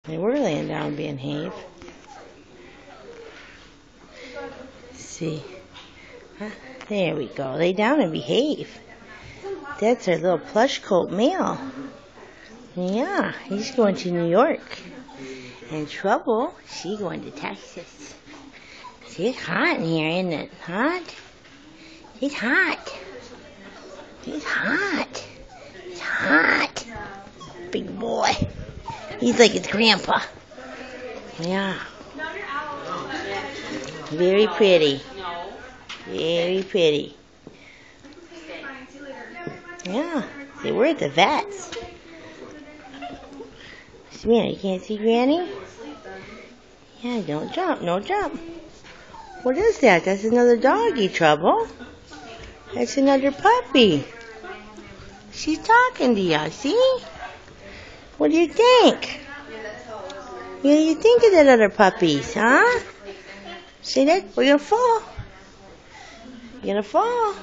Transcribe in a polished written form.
They were laying down being behave. See. Huh? There we go. Lay down and behave. That's our little plush coat male. Yeah, he's going to New York. In trouble. She's going to Texas. See, it's hot in here, isn't it? Hot? It's hot. It's hot. It's hot. Big boy. He's like his grandpa. Yeah. Very pretty. Very pretty. Yeah. They were at the vets. Samantha, you can't see Granny? Yeah, don't jump. No jump. What is that? That's another doggy, Trouble. That's another puppy. She's talking to you, see? What do you think? What do you think of that other puppies, huh? See that? We're gonna fall. You're gonna fall.